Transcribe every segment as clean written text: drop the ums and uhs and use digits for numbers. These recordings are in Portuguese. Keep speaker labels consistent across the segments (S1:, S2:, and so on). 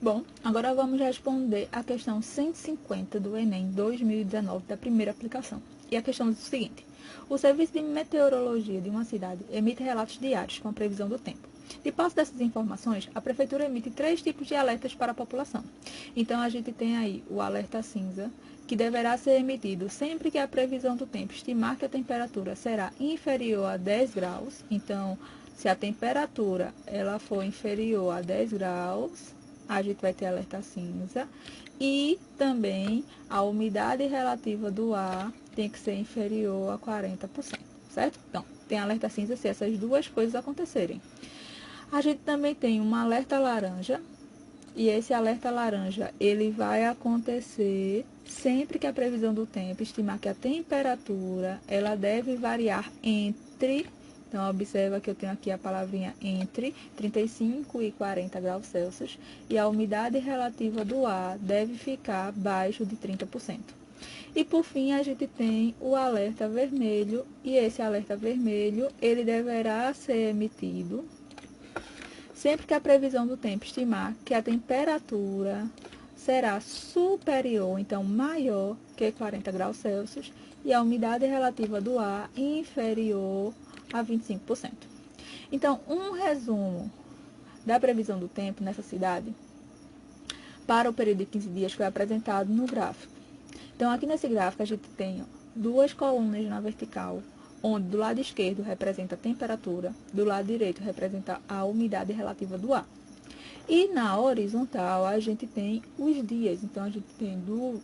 S1: Bom, agora vamos responder a questão 150 do Enem 2019 da primeira aplicação. E a questão diz o seguinte: o Serviço de Meteorologia de uma cidade emite relatos diários com a previsão do tempo. De posse dessas informações, a Prefeitura emite 3 tipos de alertas para a população. Então, a gente tem aí o alerta cinza, que deverá ser emitido sempre que a previsão do tempo estimar que a temperatura será inferior a 10 graus. Então, se a temperatura ela for inferior a 10 graus, a gente vai ter alerta cinza. E também a umidade relativa do ar tem que ser inferior a 40%, certo? Então, tem alerta cinza se essas duas coisas acontecerem. A gente também tem um alerta laranja, e esse alerta laranja, ele vai acontecer sempre que a previsão do tempo estimar que a temperatura, ela deve variar entre, então observa que eu tenho aqui a palavrinha entre 35 e 40 graus Celsius, e a umidade relativa do ar deve ficar abaixo de 30%. E por fim, a gente tem o alerta vermelho, e esse alerta vermelho, ele deverá ser emitido sempre que a previsão do tempo estimar que a temperatura será superior, então maior que 40 graus Celsius, e a umidade relativa do ar inferior a 25%. Então, um resumo da previsão do tempo nessa cidade para o período de 15 dias foi apresentado no gráfico. Então, aqui nesse gráfico a gente tem duas colunas na vertical, onde do lado esquerdo representa a temperatura, do lado direito representa a umidade relativa do ar. E na horizontal a gente tem os dias, então a gente tem do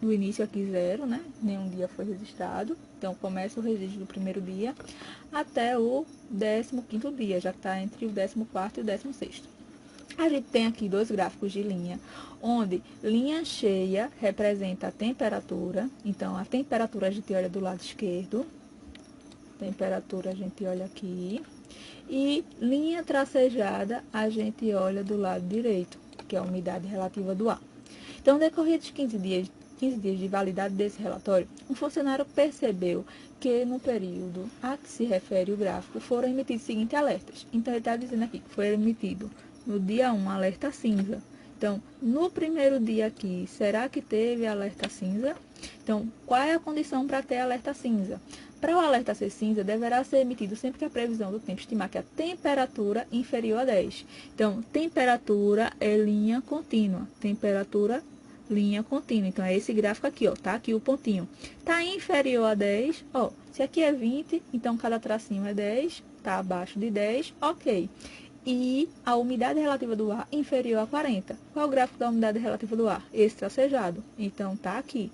S1: início aqui 0, né? Nenhum dia foi registrado, então começa o registro do primeiro dia até o 15º dia, já que está entre o 14º e o 16º. A gente tem aqui dois gráficos de linha, onde linha cheia representa a temperatura. Então, a temperatura a gente olha do lado esquerdo. Temperatura a gente olha aqui. E linha tracejada a gente olha do lado direito, que é a umidade relativa do ar. Então, decorridos de 15 dias de validade desse relatório, um funcionário percebeu que no período a que se refere o gráfico foram emitidos os seguintes alertas. Então, ele está dizendo aqui que foi emitido no dia 1, alerta cinza. Então, no primeiro dia aqui, será que teve alerta cinza? Então, qual é a condição para ter alerta cinza? Para o alerta ser cinza, deverá ser emitido sempre que a previsão do tempo estimar que a temperatura inferior a 10. Então, temperatura é linha contínua. Temperatura, linha contínua. Então, é esse gráfico aqui, ó. Tá aqui o pontinho. Tá inferior a 10, ó. Se aqui é 20, então cada tracinho é 10. Tá abaixo de 10, ok. E a umidade relativa do ar inferior a 40. Qual é o gráfico da umidade relativa do ar? Esse tracejado. Então, tá aqui.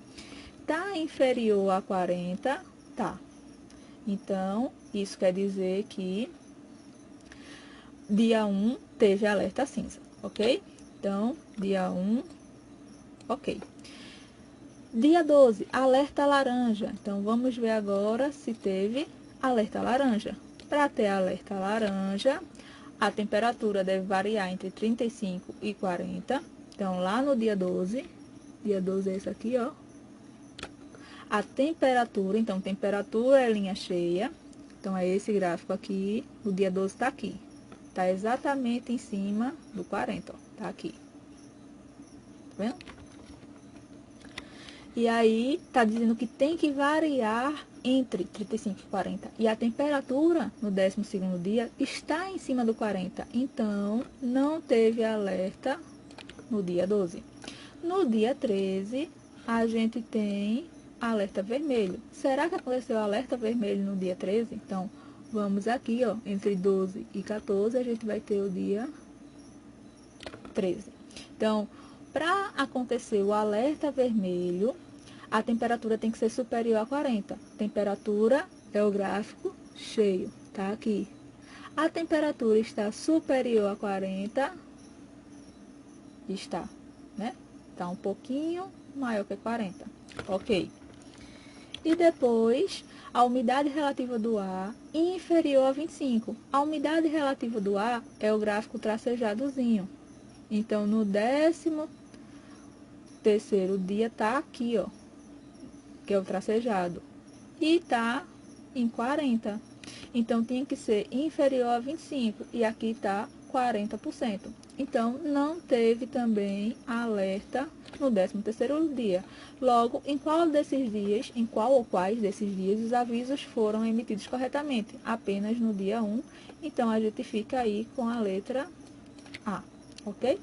S1: Tá inferior a 40, tá. Então, isso quer dizer que dia 1 teve alerta cinza, ok? Então, dia 1, ok. Dia 12, alerta laranja. Então, vamos ver agora se teve alerta laranja. Para ter alerta laranja, a temperatura deve variar entre 35 e 40. Então, lá no dia 12 é esse aqui, ó. A temperatura, então, temperatura é linha cheia. Então, é esse gráfico aqui. O dia 12 está aqui. Está exatamente em cima do 40, ó. Tá aqui. Tá vendo? E aí, tá dizendo que tem que variar entre 35 e 40. E a temperatura no 12º dia está em cima do 40. Então, não teve alerta no dia 12. No dia 13, a gente tem alerta vermelho. Será que aconteceu alerta vermelho no dia 13? Então, vamos aqui, ó, entre 12 e 14, a gente vai ter o dia 13. Então, para acontecer o alerta vermelho, a temperatura tem que ser superior a 40. Temperatura é o gráfico cheio, tá aqui. A temperatura está superior a 40, está, né? Está um pouquinho maior que 40, ok. E depois, a umidade relativa do ar inferior a 25. A umidade relativa do ar é o gráfico tracejadozinho. Então, no 13º dia tá aqui, ó, que é o tracejado, e tá em 40. Então, tinha que ser inferior a 25, e aqui tá 40%. Então, não teve também alerta no 13º dia. Logo, em qual desses dias, em qual ou quais desses dias os avisos foram emitidos corretamente? Apenas no dia 1. Então, a gente fica aí com a letra A, ok?